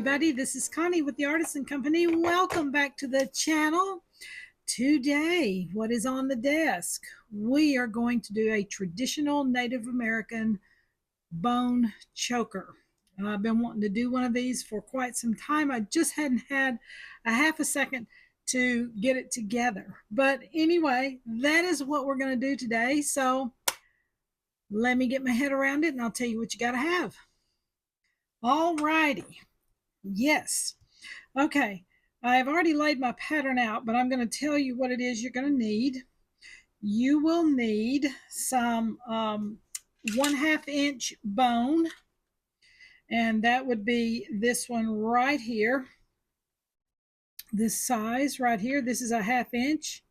everybody, this is Connie with the Artisan Company. Welcome back to the channel. Today, what is on the desk? We are going to do a traditional Native American bone choker. I've been wanting to do one of these for quite some time. I just hadn't had a half a second to get it together. But anyway, that is what we're going to do today. So let me get my head around it and I'll tell you what you got to have. All righty. Yes. Okay. I've already laid my pattern out, but I'm going to tell you what it is you're going to need. You will need some 1/2 inch bone, and that would be this one right here. This size right here. This is a 1/2 inch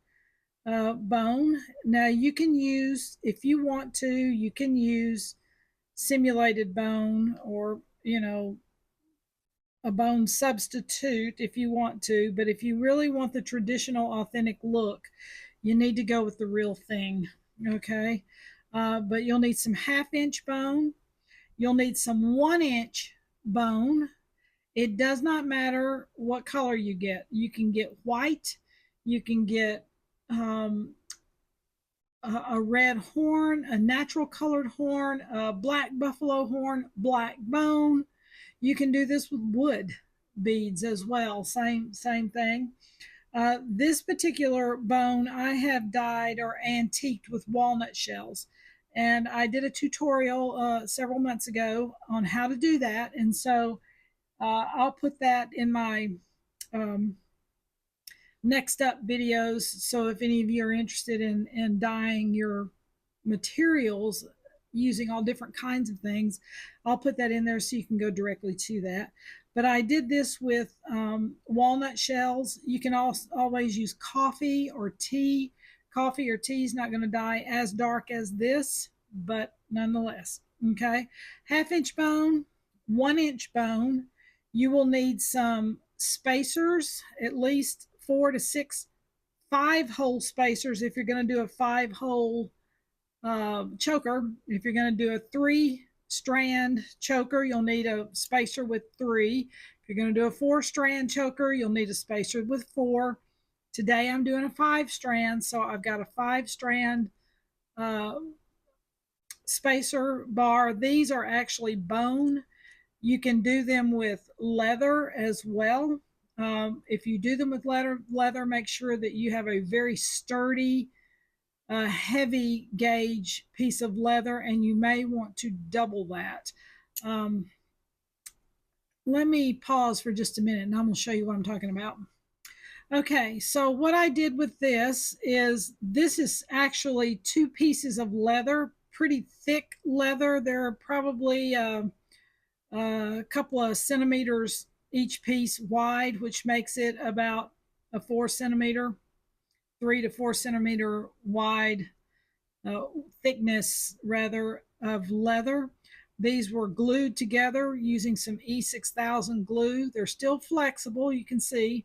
bone. Now you can use, if you want to, you can use simulated bone or, a bone substitute if you want to, but if you really want the traditional authentic look, you need to go with the real thing. Okay. But you'll need some 1/2 inch bone. You'll need some 1 inch bone. It does not matter what color you get. You can get white, you can get a red horn, a natural colored horn, a black buffalo horn, black bone. You can do this with wood beads as well, same thing. This particular bone I have dyed or antiqued with walnut shells, and I did a tutorial several months ago on how to do that, and so I'll put that in my next up videos. So if any of you are interested in dyeing your materials using all different kinds of things, I'll put that in there so you can go directly to that. But I did this with walnut shells. You can always use coffee or tea. Coffee or tea is not going to dye as dark as this, but nonetheless. Okay, 1/2 inch bone, 1 inch bone. You will need some spacers, at least 4 to 6 5-hole spacers if you're going to do a 5-hole choker. If you're going to do a 3-strand choker, you'll need a spacer with 3. If you're going to do a 4-strand choker, you'll need a spacer with 4. Today I'm doing a 5-strand, so I've got a 5-strand spacer bar. These are actually bone. You can do them with leather as well. If you do them with leather, make sure that you have a very sturdy, heavy gauge piece of leather, and you may want to double that. Let me pause for just a minute and I'm going to show you what I'm talking about. Okay, so what I did with this is actually 2 pieces of leather, pretty thick leather. They're probably a couple of centimeters each piece wide, which makes it about a 3 to 4 centimeter wide thickness rather of leather. These were glued together using some E6000 glue. They're still flexible, you can see,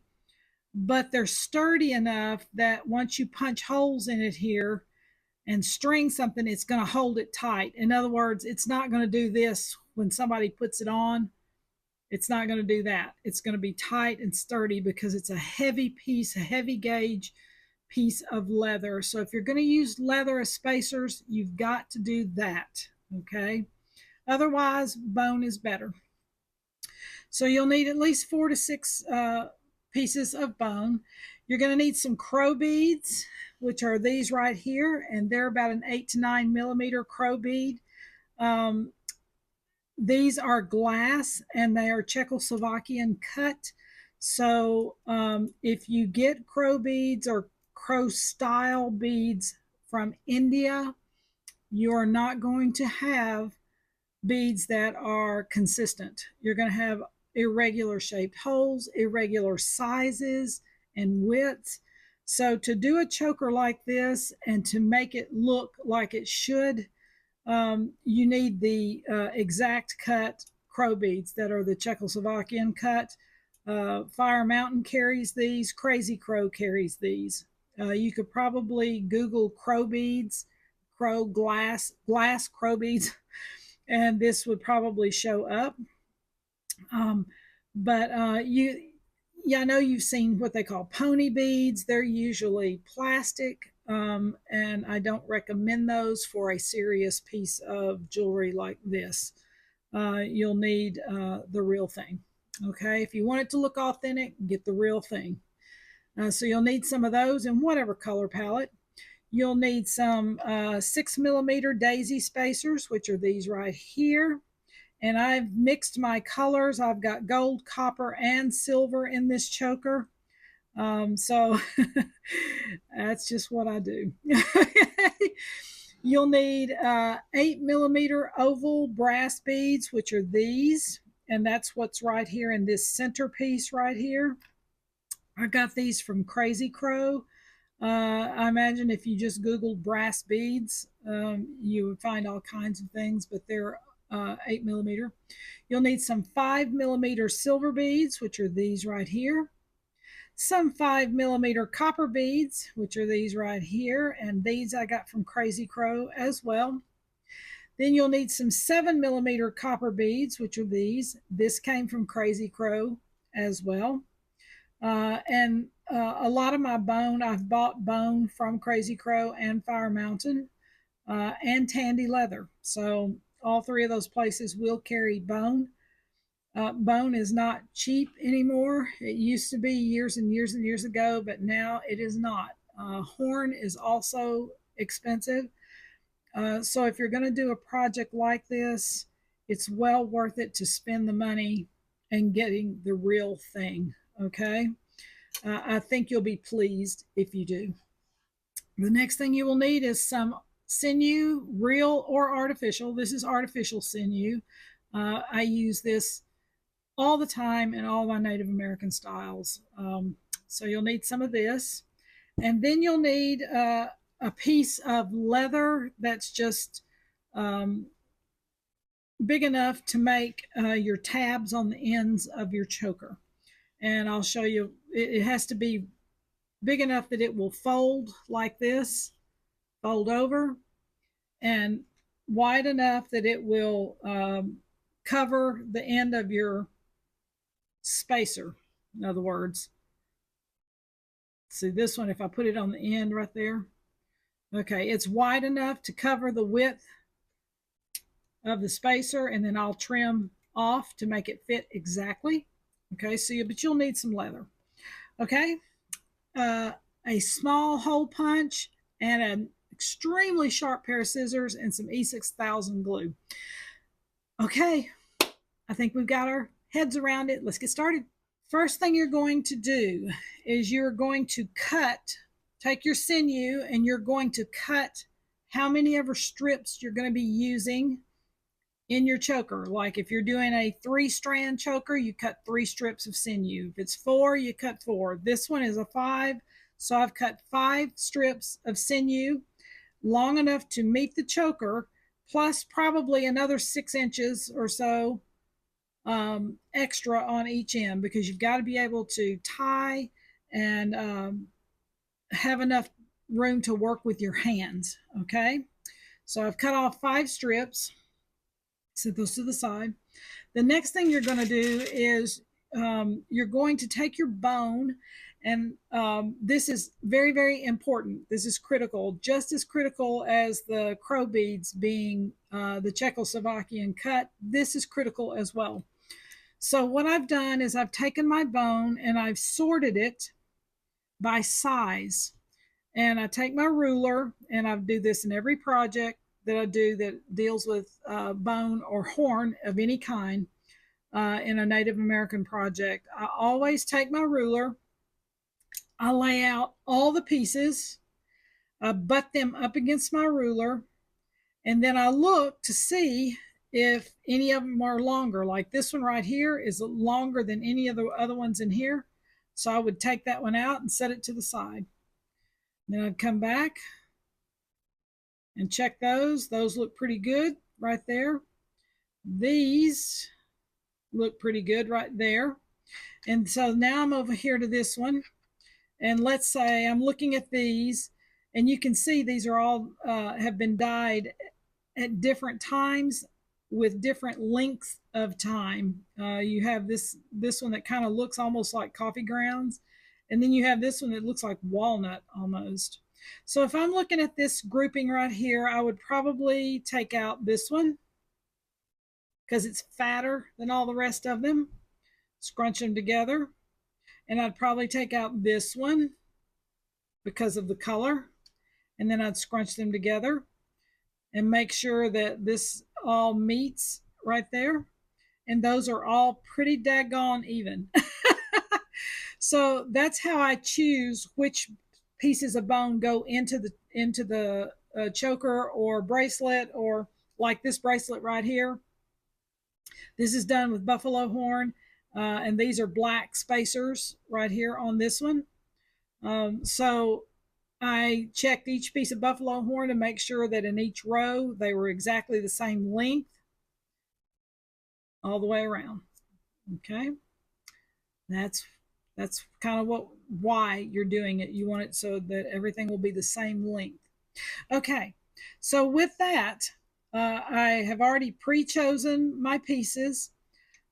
but they're sturdy enough that once you punch holes in it here and string something, it's going to hold it tight. In other words, it's not going to do this when somebody puts it on. It's not going to do that. It's going to be tight and sturdy because it's a heavy piece, a heavy gauge piece of leather. So if you're going to use leather as spacers, you've got to do that. Okay. Otherwise, bone is better. So you'll need at least 4 to 6 pieces of bone. You're going to need some crow beads, which are these right here, and they're about an 8 to 9 millimeter crow bead. These are glass and they are Czechoslovakian cut. So if you get crow beads or crow style beads from India, you're not going to have beads that are consistent. You're going to have irregular shaped holes, irregular sizes and widths. So to do a choker like this and to make it look like it should, you need the exact cut crow beads that are the Czechoslovakian cut. Fire Mountain carries these. Crazy Crow carries these. You could probably Google crow beads, glass crow beads, and this would probably show up. But yeah, I know you've seen what they call pony beads. They're usually plastic, and I don't recommend those for a serious piece of jewelry like this. You'll need the real thing. Okay, if you want it to look authentic, get the real thing. So you'll need some of those in whatever color palette. You'll need some 6 millimeter daisy spacers, which are these right here. And I've mixed my colors. I've got gold, copper, and silver in this choker. So that's just what I do. You'll need 8 millimeter oval brass beads, which are these. And that's what's right here in this centerpiece right here. I got these from Crazy Crow. I imagine if you just Googled brass beads, you would find all kinds of things, but they're 8 millimeter. You'll need some 5 millimeter silver beads, which are these right here. Some 5 millimeter copper beads, which are these right here. And these I got from Crazy Crow as well. Then you'll need some 7 millimeter copper beads, which are these. This came from Crazy Crow as well. And a lot of my bone, I've bought bone from Crazy Crow and Fire Mountain and Tandy Leather. So all three of those places will carry bone. Bone is not cheap anymore. It used to be years and years and years ago, but now it is not. Horn is also expensive. So if you're going to do a project like this, it's well worth it to spend the money and getting the real thing. Okay. I think you'll be pleased if you do. The next thing you will need is some senu, real or artificial. This is artificial senu. I use this all the time in all my Native American styles. So you'll need some of this. And then you'll need a piece of leather that's just big enough to make your tabs on the ends of your choker. And I'll show you, it has to be big enough that it will fold like this, fold over, and wide enough that it will cover the end of your spacer. In other words, see this one, if I put it on the end right there, okay, it's wide enough to cover the width of the spacer, and then I'll trim off to make it fit exactly. Okay, so but you'll need some leather. Okay, a small hole punch and an extremely sharp pair of scissors and some E6000 glue. Okay, I think we've got our heads around it. Let's get started. First thing you're going to do is you're going to take your sinew and you're going to cut how many ever strips you're going to be using in your choker. Like if you're doing a 3-strand choker, you cut 3 strips of sinew. If it's 4, you cut 4. This one is a 5, so I've cut 5 strips of sinew, long enough to meet the choker, plus probably another 6 inches or so extra on each end, because you've got to be able to tie and have enough room to work with your hands. Okay, so I've cut off 5 strips, set those to the side. The next thing you're going to do is you're going to take your bone, and this is very, very important. This is critical, just as critical as the crow beads being the Czechoslovakian cut. This is critical as well. So what I've done is I've taken my bone and I've sorted it by size. And I take my ruler, and I do this in every project that I do that deals with bone or horn of any kind in a Native American project. I always take my ruler, I lay out all the pieces, I butt them up against my ruler, and then I look to see if any of them are longer. Like this one right here is longer than any of the other ones in here. So I would take that one out and set it to the side. Then I'd come back and check those. Those look pretty good right there. These look pretty good right there. And so now I'm over here to this one. And let's say I'm looking at these, and you can see these are all have been dyed at different times. with different lengths of time. You have this one that kind of looks almost like coffee grounds, and then you have this one that looks like walnut almost. So if I'm looking at this grouping right here, I would probably take out this one because it's fatter than all the rest of them. Scrunch them together. And I'd probably take out this one because of the color. And then I'd scrunch them together and make sure that this all meets right there. And those are all pretty daggone even. So that's how I choose which pieces of bone go into the choker or bracelet, or like this bracelet right here. This is done with buffalo horn, and these are black spacers right here on this one. So I checked each piece of buffalo horn to make sure that in each row they were exactly the same length all the way around. Okay, that's kind of why you're doing it. You want it so that everything will be the same length. Okay, so with that, I have already pre-chosen my pieces,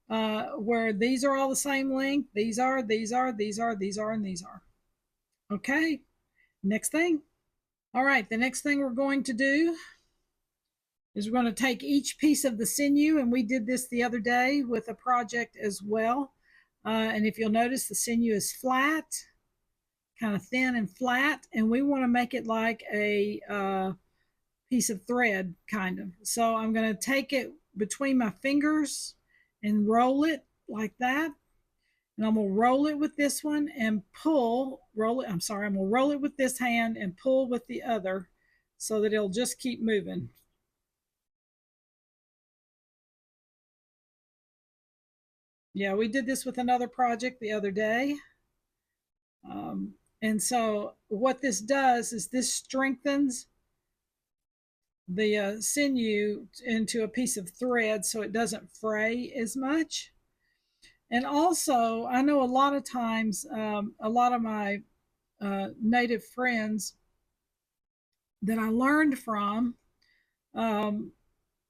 where these are all the same length. These are, and these are. Okay, next thing. All right, the next thing we're going to do is we're going to take each piece of the sinew, and we did this the other day with a project as well. And if you'll notice, the sinew is flat, kind of thin and flat, and we want to make it like a piece of thread, kind of. So I'm going to take it between my fingers and roll it like that. And I'm going to roll it with this one and roll it. I'm sorry, I'm going to roll it with this hand and pull with the other so that it'll just keep moving. Yeah, we did this with another project the other day. And so what this does is this strengthens the sinew into a piece of thread so it doesn't fray as much. And also, I know a lot of times, a lot of my native friends that I learned from, um,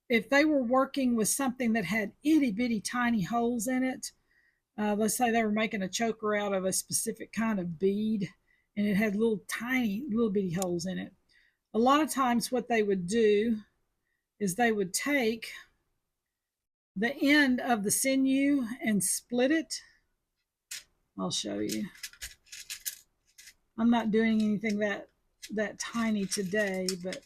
if they were working with something that had itty bitty tiny holes in it, let's say they were making a choker out of a specific kind of bead and it had little tiny, little bitty holes in it. A lot of times, what they would do is they would take the end of the sinew and split it. I'll show you. I'm not doing anything that tiny today, but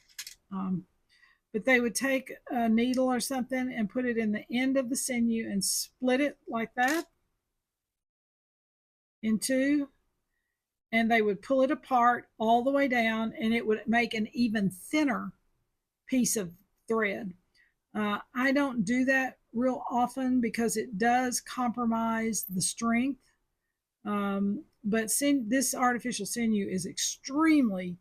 they would take a needle or something and put it in the end of the sinew and split it like that in two, and they would pull it apart all the way down, and it would make an even thinner piece of thread. I don't do that real often because it does compromise the strength. But this artificial sinew is extremely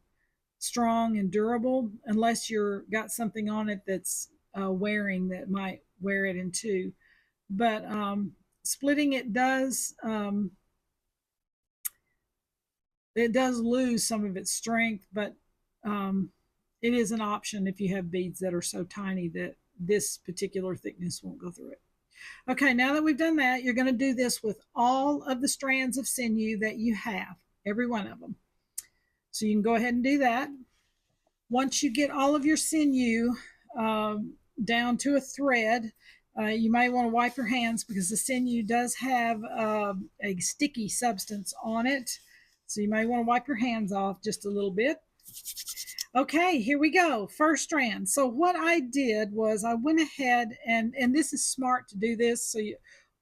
strong and durable, unless you're got something on it that's wearing that might wear it in two. But splitting it does lose some of its strength, but it is an option if you have beads that are so tiny that this particular thickness won't go through it. Okay, now that we've done that, you're going to do this with all of the strands of sinew that you have, every one of them. So you can go ahead and do that. Once you get all of your sinew down to a thread, you may want to wipe your hands because the sinew does have a sticky substance on it. So you may want to wipe your hands off just a little bit. Okay, here we go. First strand. So what I did was I went ahead and this is smart to do this. So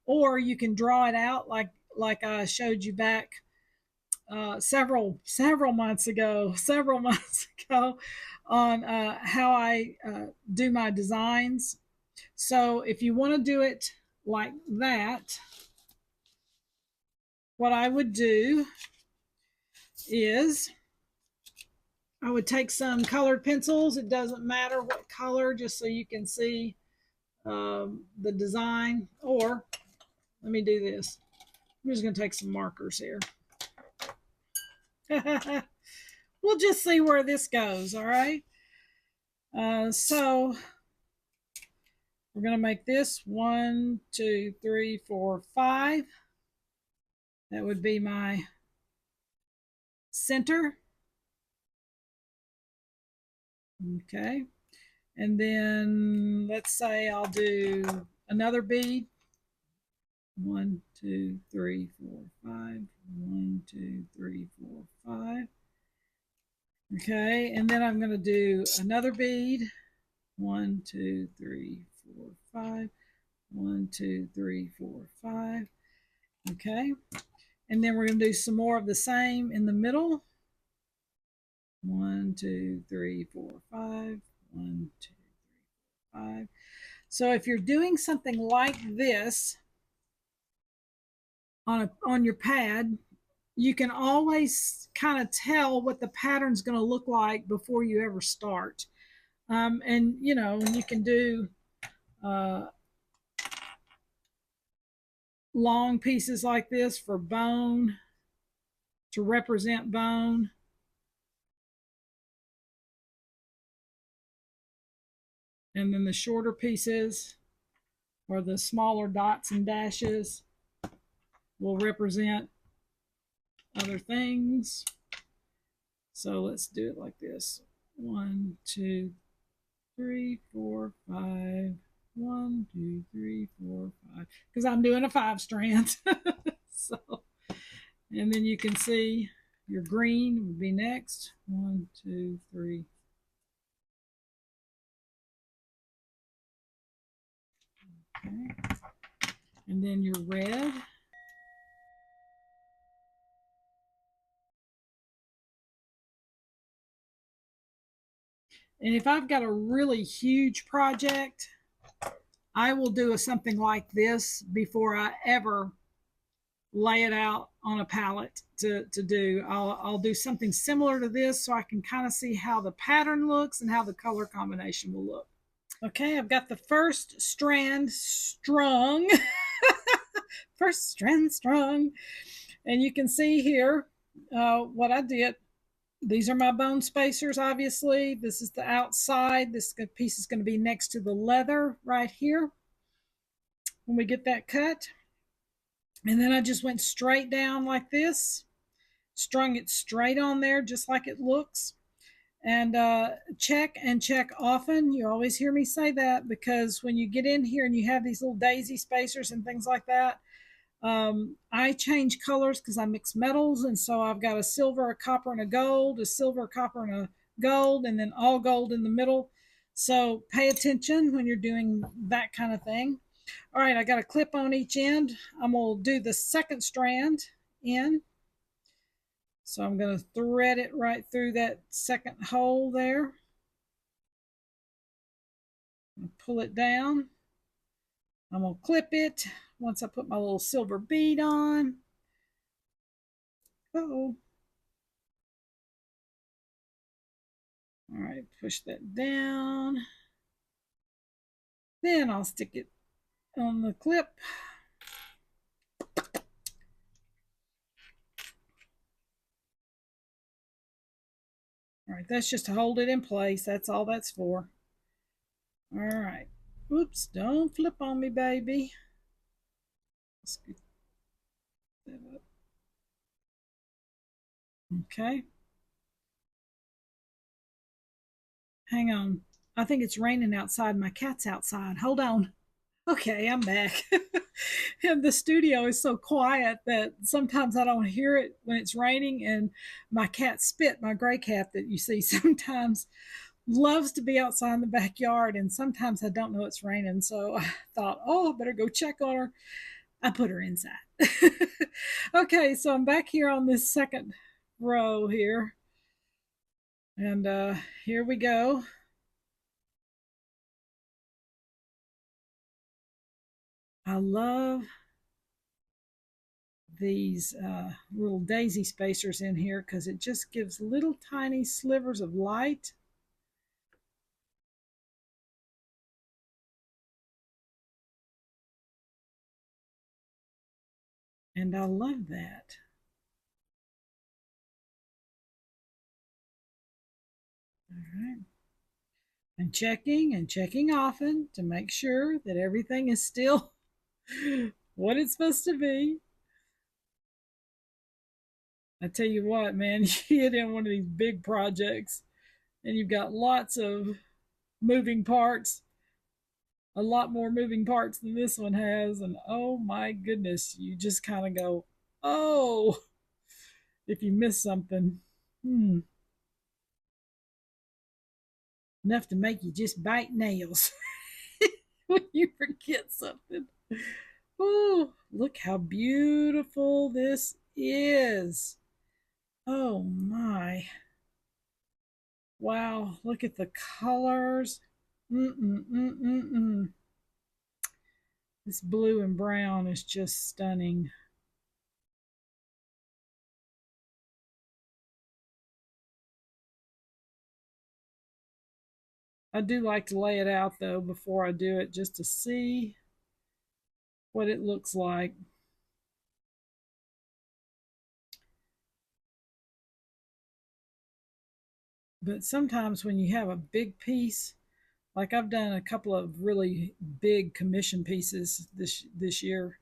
or you can draw it out like I showed you back several months ago, on how I do my designs. So if you want to do it like that, what I would do is I would take some colored pencils. It doesn't matter what color, just so you can see the design. Or let me do this. I'm just going to take some markers here. We'll just see where this goes, all right? So We're going to make this 1, 2, 3, 4, 5. That would be my center. Okay. And then let's say I'll do another bead. 1, 2, 3, 4, 5. 1, 2, 3, 4, 5. Okay. And then I'm going to do another bead. 1, 2, 3, 4, 5. 1, 2, 3, 4, 5. Okay. And then we're going to do some more of the same in the middle. 1, 2, 3, 4, 5. 1, 2, 3, 4, 5. So if you're doing something like this on your pad, you can always kind of tell what the pattern's going to look like before you ever start. And you know, you can do uh, long pieces like this for bone, to represent bone. And then the shorter pieces, or the smaller dots and dashes, will represent other things. So let's do it like this. 1, 2, 3, 4, 5. 1, 2, 3, 4, 5. Because I'm doing a 5 strand. So, and then you can see your green would be next. 1, 2, 3. Okay. And then your red. And if I've got a really huge project, I will do something like this before I ever lay it out on a palette to do. I'll do something similar to this so I can kind of see how the pattern looks and how the color combination will look. Okay, I've got the first strand strung. First strand strung. And you can see here what I did. These are my bone spacers, obviously. This is the outside. This piece is going to be next to the leather right here when we get that cut. And then I just went straight down like this, strung it straight on there just like it looks. And check and check often. You always hear me say that, because when you get in here and you have these little daisy spacers and things like that, I change colors because I mix metals. And so I've got a silver, a copper, and a gold, a silver, a copper, and a gold, and then all gold in the middle. So pay attention when you're doing that kind of thing. All right, I got a clip on each end. I'm going to do the second strand in. So I'm going to thread it right through that second hole there. Pull it down. I'm going to clip it once I put my little silver bead on. Uh-oh. All right, push that down. Then I'll stick it on the clip. All right, that's just to hold it in place. That's all that's for. All right. Oops, don't flip on me, baby. Scoot that up. Okay. Hang on. I think it's raining outside. My cat's outside. Hold on. Okay, I'm back. And the studio is so quiet that sometimes I don't hear it when it's raining. And my cat Spit, my gray cat that you see sometimes, loves to be outside in the backyard. And sometimes I don't know it's raining. So I thought, oh, I better go check on her. I put her inside. Okay, so I'm back here on this second row here. And here we go. I love these little daisy spacers in here because it just gives little tiny slivers of light. And I love that. All right. and checking often to make sure that everything is still what it's supposed to be. I tell you what, man, you get in one of these big projects and you've got lots of moving parts, a lot more moving parts than this one has. And oh my goodness, you just kind of go, oh, if you miss something, enough to make you just bite nails when you forget something. Oh, look how beautiful this is. Oh my. Wow, look at the colors. Mm-mm-mm-mm-mm. This blue and brown is just stunning. I do like to lay it out though before I do it just to see what it looks like. But sometimes when you have a big piece, like I've done a couple of really big commission pieces this year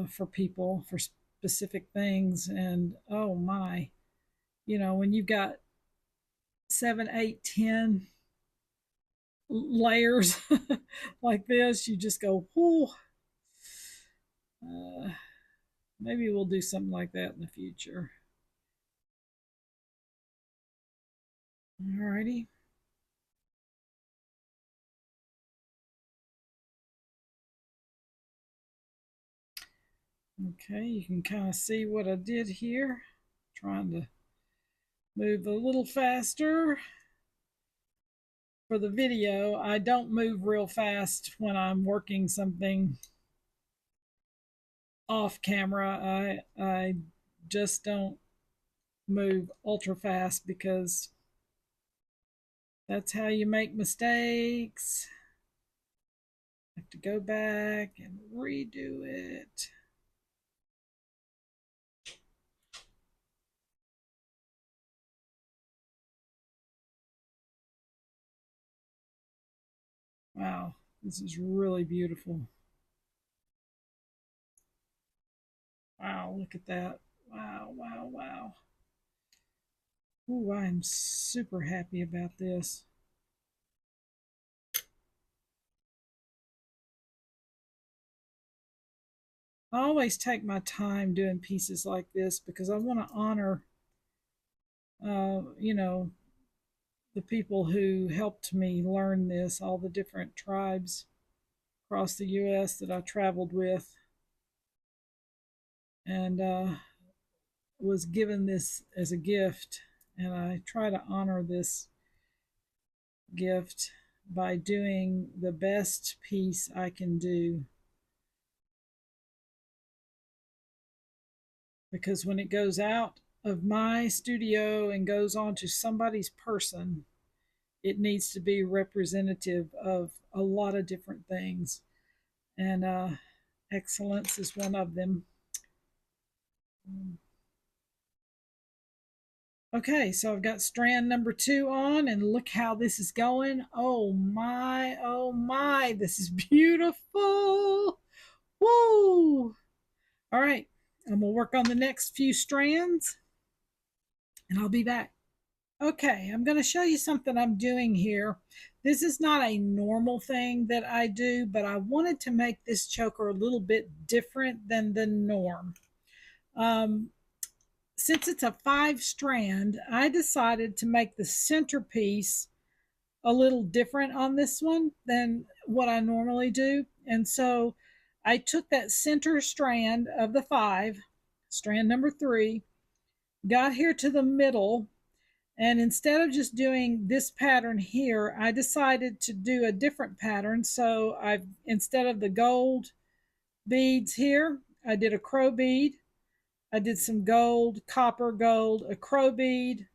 for people for specific things, and oh my, when you've got 7, 8, 10 layers like this, you just go, whoo. Uh, Maybe we'll do something like that in the future. Alrighty. Okay, you can kind of see what I did here. Trying to move a little faster for the video. I don't move real fast when I'm working something off camera. I just don't move ultra fast because that's how you make mistakes. I have to go back and redo it. Wow, this is really beautiful. Wow, look at that. Wow, wow, wow. Ooh, I am super happy about this. I always take my time doing pieces like this because I want to honor, you know, the people who helped me learn this, all the different tribes across the U.S. that I traveled with, and was given this as a gift. And I try to honor this gift by doing the best piece I can do. Because when it goes out of my studio and goes on to somebody's person, it needs to be representative of a lot of different things. And excellence is one of them. Okay, so I've got strand number 2 on, and look how this is going. Oh my, this is beautiful. Woo! All right, I'm gonna work on the next few strands, and I'll be back. Okay, I'm going to show you something I'm doing here. This is not a normal thing that I do, but I wanted to make this choker a little bit different than the norm. Um, since it's a 5 strand, I decided to make the centerpiece a little different on this one than what I normally do. And so I took that center strand of the 5, strand number 3, got here to the middle, and instead of just doing this pattern here, I decided to do a different pattern. So I've, instead of the gold beads here, I did a crow bead. I did some gold, copper, gold, a crow bead,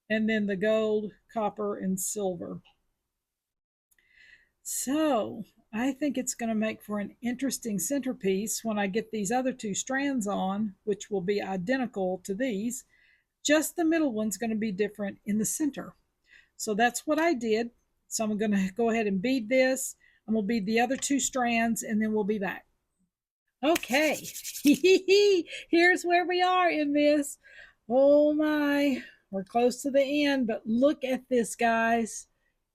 and then the gold, copper, and silver. So I think it's going to make for an interesting centerpiece when I get these other 2 strands on, which will be identical to these. Just the middle one's going to be different in the center. So that's what I did. So I'm going to go ahead and bead this. I'm going to bead the other 2 strands, and then we'll be back. Okay, here's where we are in this. Oh my, we're close to the end, but look at this, guys.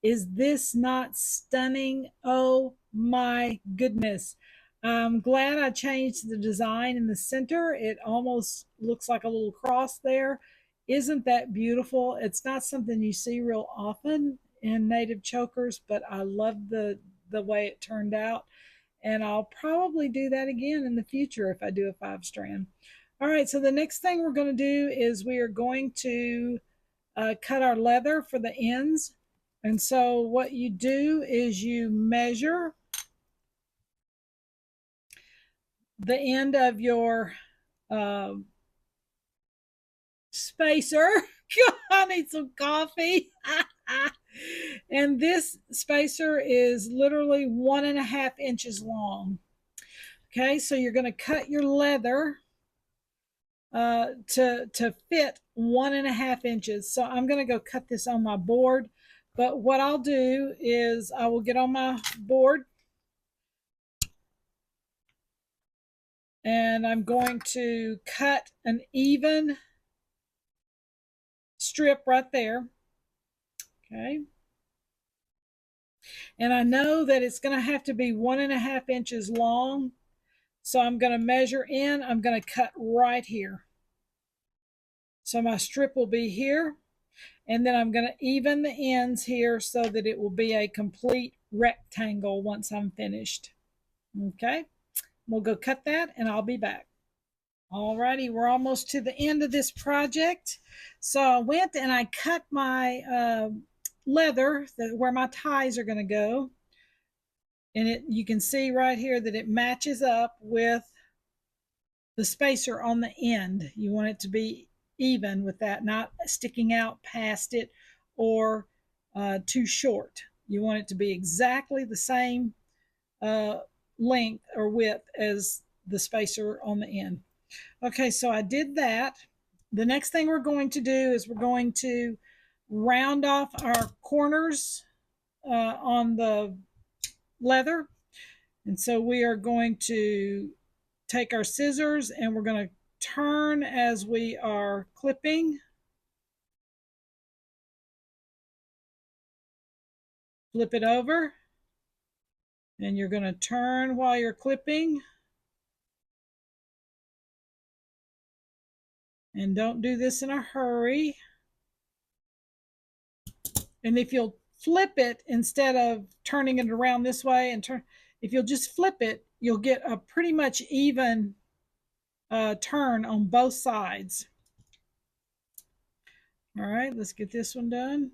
Is this not stunning? Oh my goodness. I'm glad I changed the design in the center. It almost looks like a little cross there. Isn't that beautiful? It's not something you see real often in native chokers, but I love the way it turned out. And I'll probably do that again in the future if I do a 5 strand. All right, so the next thing we're going to do is we are going to cut our leather for the ends. And so what you do is you measure the end of your uh, spacer. I need some coffee. And this spacer is literally 1.5 inches long. Okay, so you're going to cut your leather to fit 1.5 inches. So I'm going to go cut this on my board. But what I'll do is I will get on my board and I'm going to cut an even strip right there. Okay. And I know that it's going to have to be 1.5 inches long. So I'm going to measure in, I'm going to cut right here. So my strip will be here. And then I'm going to even the ends here so that it will be a complete rectangle once I'm finished. Okay, we'll go cut that and I'll be back. Alrighty, we're almost to the end of this project. So I went and I cut my leather where my ties are going to go. And you can see right here that it matches up with the spacer on the end. You want it to be even with that, not sticking out past it or too short. You want it to be exactly the same length or width as the spacer on the end. Okay, so I did that. The next thing we're going to do is we're going to round off our corners on the leather. And so we are going to take our scissors and we're going to turn as we are clipping. Flip it over. And you're going to turn while you're clipping. And don't do this in a hurry. And if you'll flip it instead of turning it around this way and turn, if you'll just flip it, you'll get a pretty much even turn on both sides. All right, let's get this one done.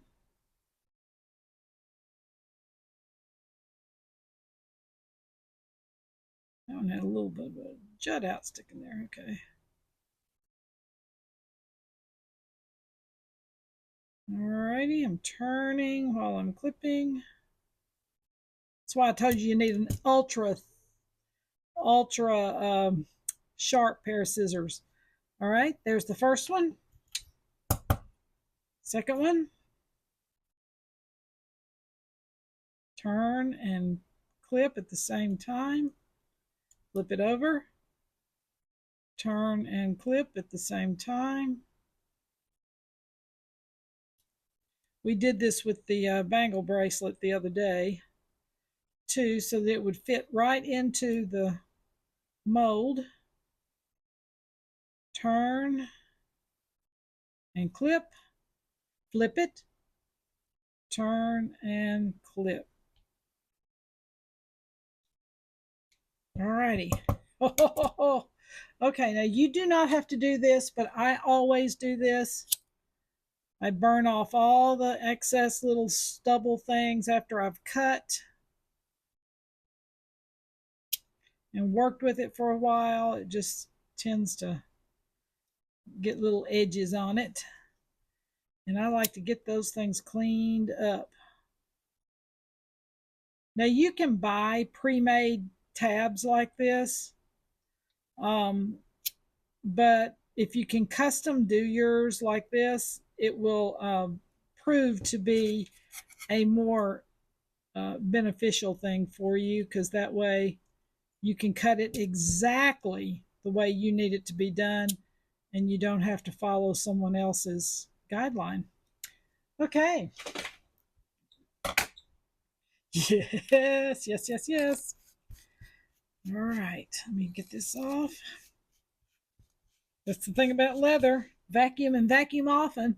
That one had a little bit of a jut out sticking there. Okay. Alrighty, I'm turning while I'm clipping. That's why I told you need an ultra sharp pair of scissors. All right, there's the first one. Second one. Turn and clip at the same time. Flip it over. Turn and clip at the same time. We did this with the bangle bracelet the other day too, so that it would fit right into the mold. Turn and clip. Flip it. Turn and clip. Alrighty. Okay, now you do not have to do this, but I always do this. I burn off all the excess little stubble things after I've cut and worked with it for a while. It just tends to get little edges on it. And I like to get those things cleaned up. Now you can buy pre-made tabs like this. But if you can custom do yours like this, it will prove to be a more beneficial thing for you, because that way you can cut it exactly the way you need it to be done and you don't have to follow someone else's guideline. Okay. Yes, yes, yes, yes. All right, let me get this off. That's the thing about leather. Vacuum and vacuum often.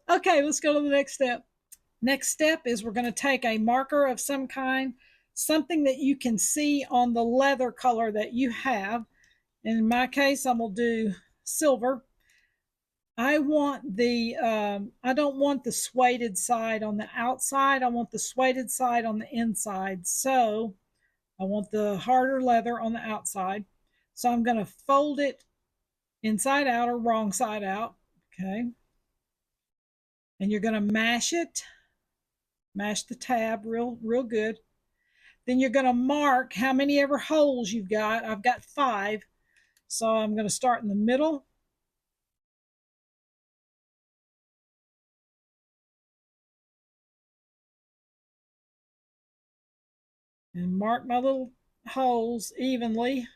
Okay, let's go to the next step. Next step is we're going to take a marker of some kind, something that you can see on the leather color that you have. In my case, I'm going to do silver. I want the, I don't want the suede side on the outside. I want the suede side on the inside. So I want the harder leather on the outside. So I'm going to fold it inside out or wrong side out. Okay. And you're going to mash it, mash the tab real good. Then you're going to mark how many ever holes you've got. I've got 5. So I'm going to start in the middle. And mark my little holes evenly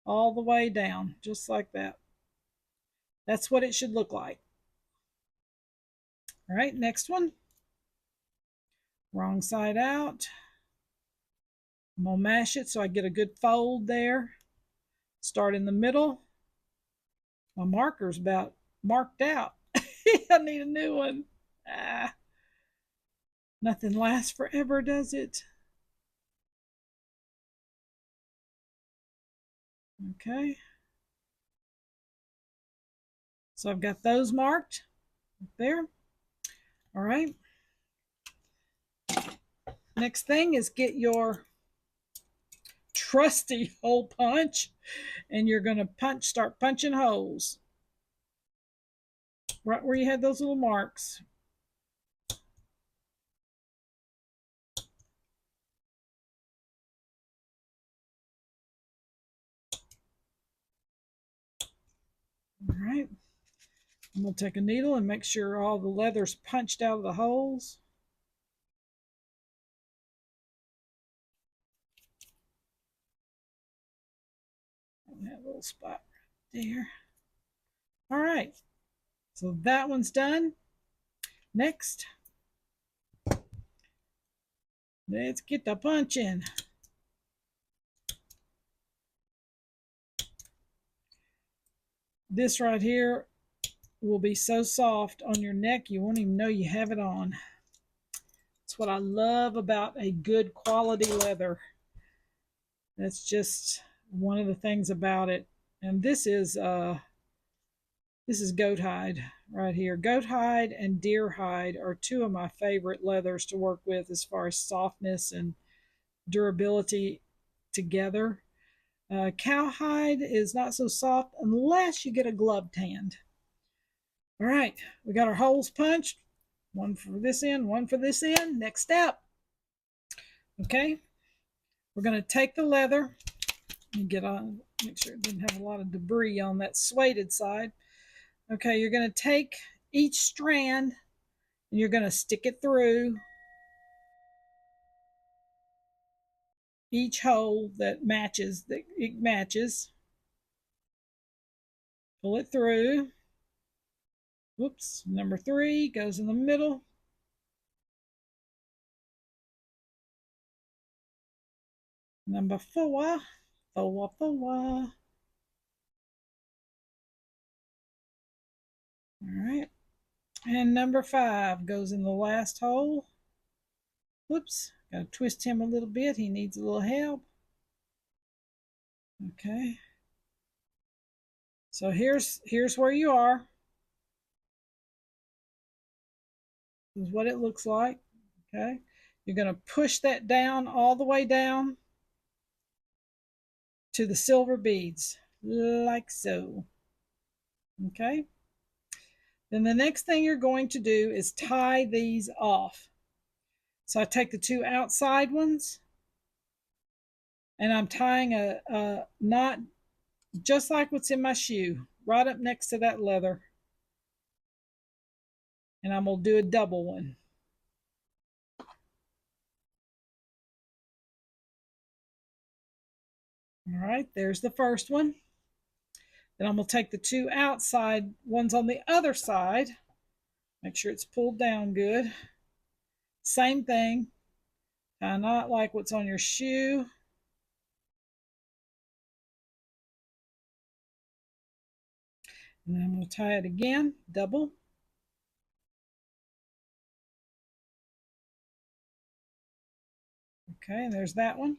all the way down, just like that. That's what it should look like. All right, next one. Wrong side out. I'm going to mash it so I get a good fold there. Start in the middle. My marker's about marked out. I need a new one. Nothing lasts forever, does it? Okay. So I've got those marked there. All right. Next thing is get your trusty hole punch, and you're going to start punching holes right where you had those little marks. All right. I'm going to take a needle and make sure all the leather's punched out of the holes. That little spot right there. All right. So that one's done. Next, let's get the punch in. This right here will be so soft on your neck you won't even know you have it on. That's what I love about a good quality leather. That's just one of the things about it. And this is goat hide right here. Goat hide and deer hide are 2 of my favorite leathers to work with as far as softness and durability together. Cowhide is not so soft unless you get a glove tanned. All right, we got our holes punched. One for this end, one for this end. Next step. Okay, we're going to take the leather and get on, make sure it didn't have a lot of debris on that suede side. Okay, you're going to take each strand and you're going to stick it through each hole that it matches. Pull it through. Whoops, number 3 goes in the middle. Number 4, 4, 4. All right. And number 5 goes in the last hole. Whoops, got to twist him a little bit. He needs a little help. Okay. So here's where you are. This is what it looks like. Okay. You're going to push that down all the way down to the silver beads, like so. Okay. Then the next thing you're going to do is tie these off. So I take the 2 outside ones and I'm tying a knot just like what's in my shoe, right up next to that leather. And I'm going to do a double one. All right, there's the first one. Then I'm going to take the two outside ones on the other side. Make sure it's pulled down good. Same thing. Kind of not like what's on your shoe. And then I'm going to tie it again, double. Okay, and there's that one.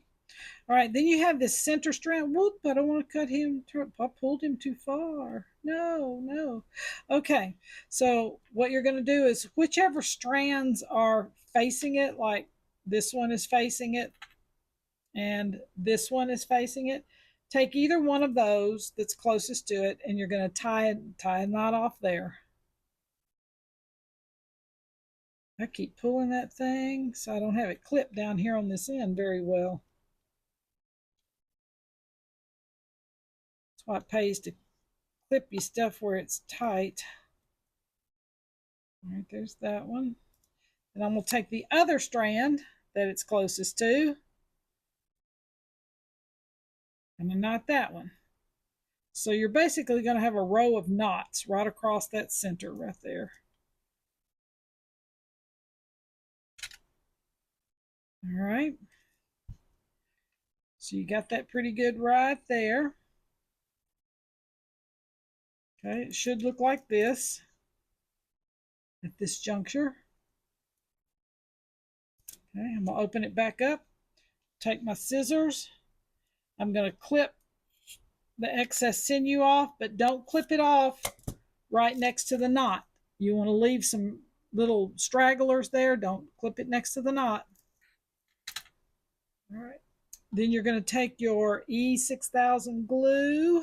All right, then you have this center strand. Whoop, I don't want to cut him. I pulled him too far. No, no. Okay, so what you're going to do is whichever strands are facing it, like this one is facing it and this one is facing it, take either one of those that's closest to it and you're going to tie a knot off there. I keep pulling that thing so I don't have it clipped down here on this end very well. That's why it pays to clip your stuff where it's tight. All right, there's that one. And I'm going to take the other strand that it's closest to and knot that one. So you're basically going to have a row of knots right across that center right there. All right. So you got that pretty good right there. Okay, it should look like this at this juncture. Okay, I'm going to open it back up, take my scissors. I'm going to clip the excess sinew off, but don't clip it off right next to the knot. You want to leave some little stragglers there. Don't clip it next to the knot. All right. Then you're going to take your E6000 glue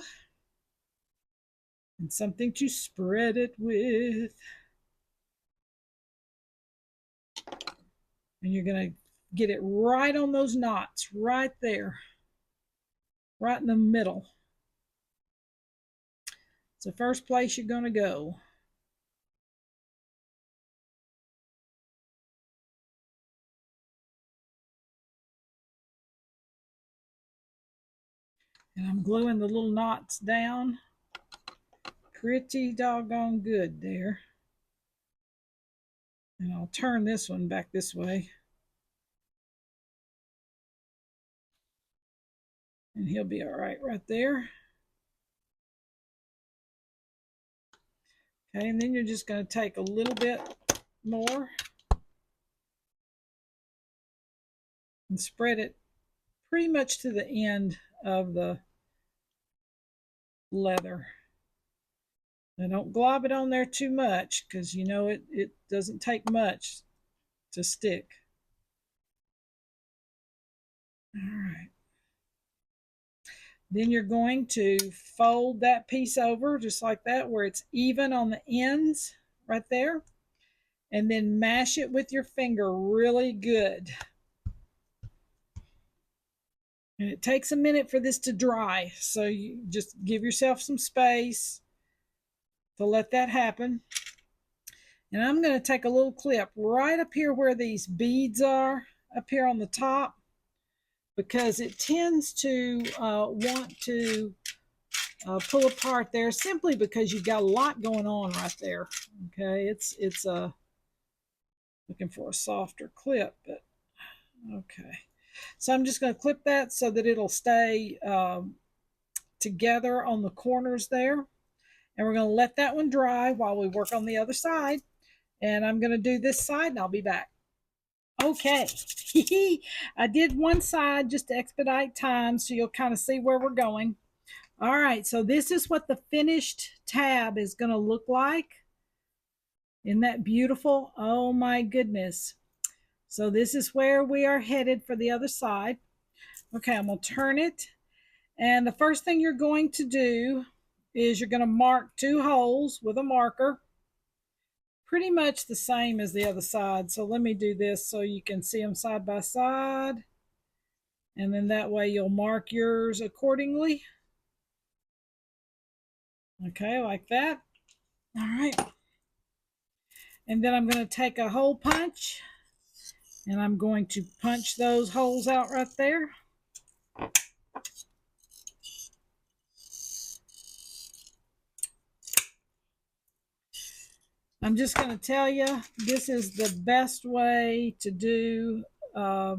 and something to spread it with. And you're going to get it right on those knots, right there, right in the middle. It's the first place you're going to go. And I'm gluing the little knots down pretty doggone good there. And I'll turn this one back this way. And he'll be all right there. Okay, and then you're just going to take a little bit more and spread it pretty much to the end of the leather. Now don't glob it on there too much because you know it doesn't take much to stick. All right. Then you're going to fold that piece over just like that where it's even on the ends right there. And then mash it with your finger really good. And it takes a minute for this to dry. So you just give yourself some space to let that happen. And I'm going to take a little clip right up here where these beads are, up here on the top, because it tends to want to pull apart there simply because you've got a lot going on right there. Okay, it's looking for a softer clip, but okay. So I'm just going to clip that so that it'll stay together on the corners there. And we're going to let that one dry while we work on the other side. And I'm going to do this side and I'll be back. Okay, I did one side just to expedite time so you'll kind of see where we're going. All right, so this is what the finished tab is going to look like. Isn't that beautiful? Oh my goodness. So this is where we are headed for the other side. Okay, I'm going to turn it. And the first thing you're going to do is you're going to mark 2 holes with a marker. Pretty much the same as the other side. So let me do this so you can see them side by side. And then that way you'll mark yours accordingly. Okay, like that. All right. And then I'm going to take a hole punch and I'm going to punch those holes out right there. I'm just going to tell you, this is the best way to do uh,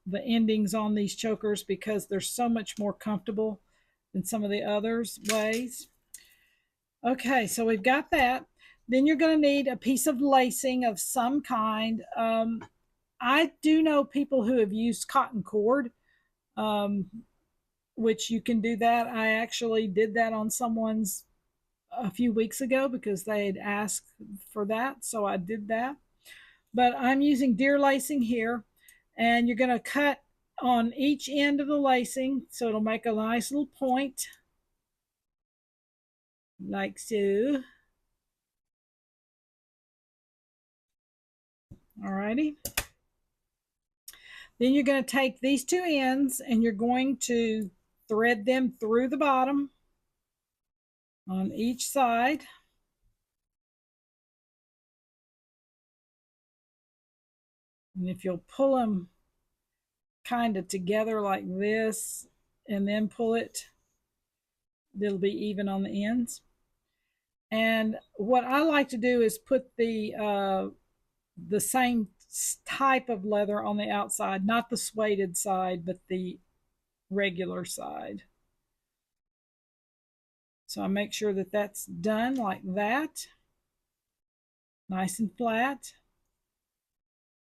the endings on these chokers because they're so much more comfortable than some of the others ways. Okay, so we've got that. Then you're going to need a piece of lacing of some kind. I do know people who have used cotton cord, um, which you can do that. I actually did that on someone's a few weeks ago because they had asked for that, so I did that. But I'm using deer lacing here, and you're going to cut on each end of the lacing so it'll make a nice little point, like so. Alrighty. Then you're going to take these two ends and you're going to thread them through the bottom on each side. And if you'll pull them kind of together like this and then pull it, it'll be even on the ends. And what I like to do is put the same type of leather on the outside, not the suede side, but the regular side. So I make sure that that's done like that, nice and flat.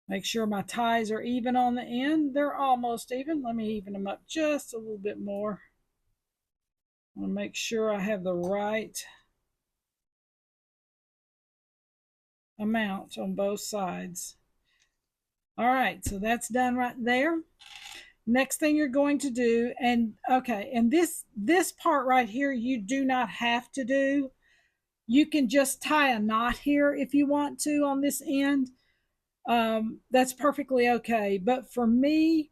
Make sure my ties are even on the end. They're almost even. Let me even them up just a little bit more. I want to make sure I have the right amount on both sides. All right, so that's done right there. Next thing you're going to do, and okay, and this part right here you do not have to do. You can just tie a knot here if you want to on this end. That's perfectly okay. But for me,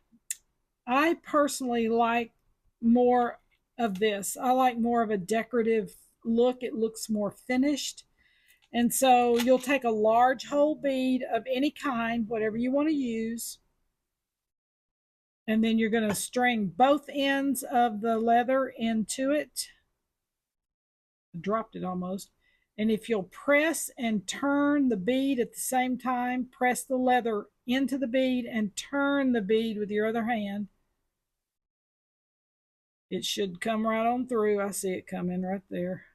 I personally like more of this. I like more of a decorative look. It looks more finished. And so you'll take a large whole bead of any kind, whatever you want to use. And then you're going to string both ends of the leather into it. I dropped it almost. And if you'll press and turn the bead at the same time, press the leather into the bead and turn the bead with your other hand, it should come right on through. I see it coming right there.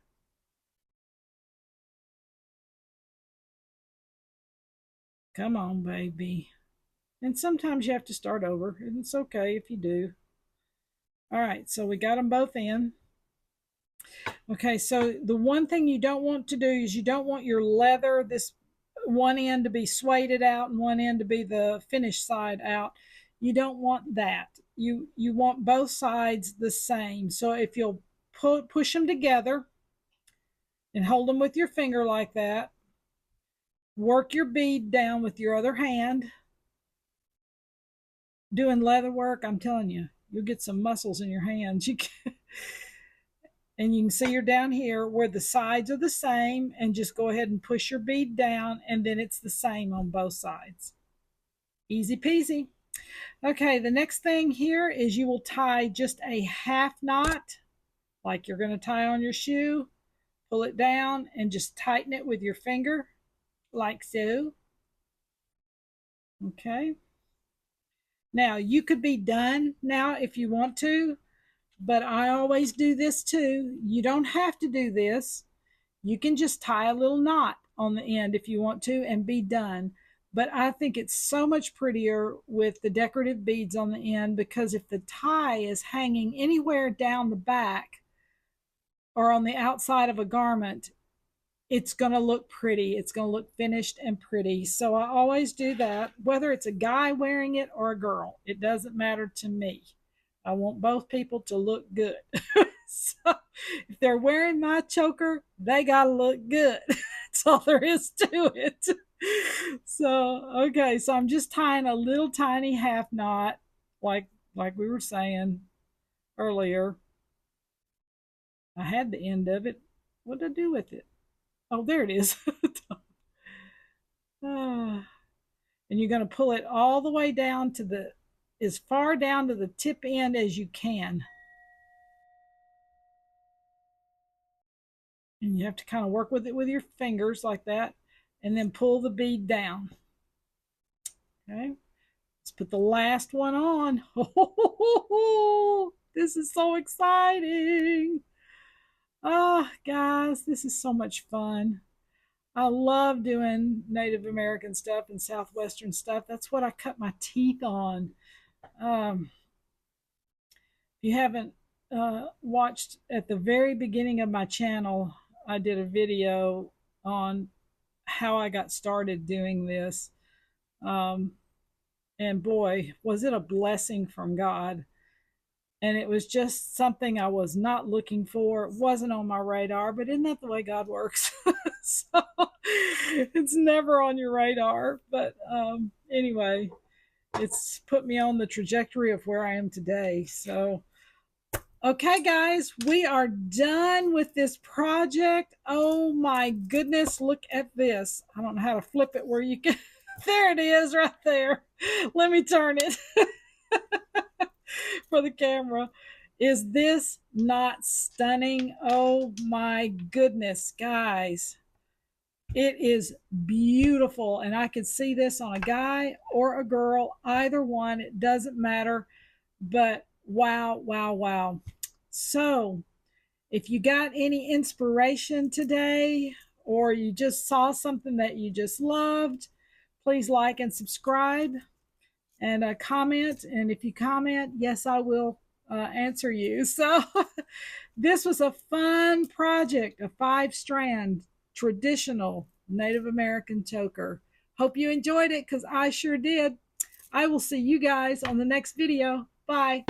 Come on, baby. And sometimes you have to start over, and it's okay if you do. All right, so we got them both in. Okay, so the one thing you don't want to do is you don't want your leather, this one end to be sueded out and one end to be the finished side out. You don't want that. You want both sides the same. So if you'll push them together and hold them with your finger like that, work your bead down with your other hand. Doing leather work, I'm telling you, you'll get some muscles in your hands. And you can see you're down here where the sides are the same, and just go ahead and push your bead down, and then it's the same on both sides. Easy peasy. Okay, the next thing here is you will tie just a half knot, like you're going to tie on your shoe. Pull it down and just tighten it with your finger, like so. Okay. Now, you could be done now if you want to, but I always do this too. You don't have to do this. You can just tie a little knot on the end if you want to and be done. But I think it's so much prettier with the decorative beads on the end, because if the tie is hanging anywhere down the back or on the outside of a garment, it's going to look pretty. It's going to look finished and pretty. So I always do that, whether it's a guy wearing it or a girl. It doesn't matter to me. I want both people to look good. So if they're wearing my choker, they got to look good. That's all there is to it. So, okay, so I'm just tying a little tiny half knot, like we were saying earlier. I had the end of it. What did I do with it? Oh, there it is. Ah. And you're going to pull it all the way down to as far down to the tip end as you can. And you have to kind of work with it with your fingers like that, and then pull the bead down. Okay, let's put the last one on. Oh, this is so exciting. Oh, guys, this is so much fun. I love doing Native American stuff and Southwestern stuff. That's what I cut my teeth on. If you haven't watched at the very beginning of my channel, I did a video on how I got started doing this. Um, and boy, was it a blessing from God. And it was just something I was not looking for. It wasn't on my radar, but isn't that the way God works? So it's never on your radar. But anyway, it's put me on the trajectory of where I am today. So okay, guys, we are done with this project. Oh my goodness, look at this. I don't know how to flip it where you can. There it is right there. Let me turn it for the camera. Is this not stunning? Oh my goodness, guys. It is beautiful, and I could see this on a guy or a girl, either one. It doesn't matter, but wow, wow, wow. So, if you got any inspiration today, or you just saw something that you just loved, please like and subscribe and comment. And if you comment, yes, I will answer you. So this was a fun project, a 5-strand traditional Native American choker. Hope you enjoyed it, because I sure did. I will see you guys on the next video. Bye.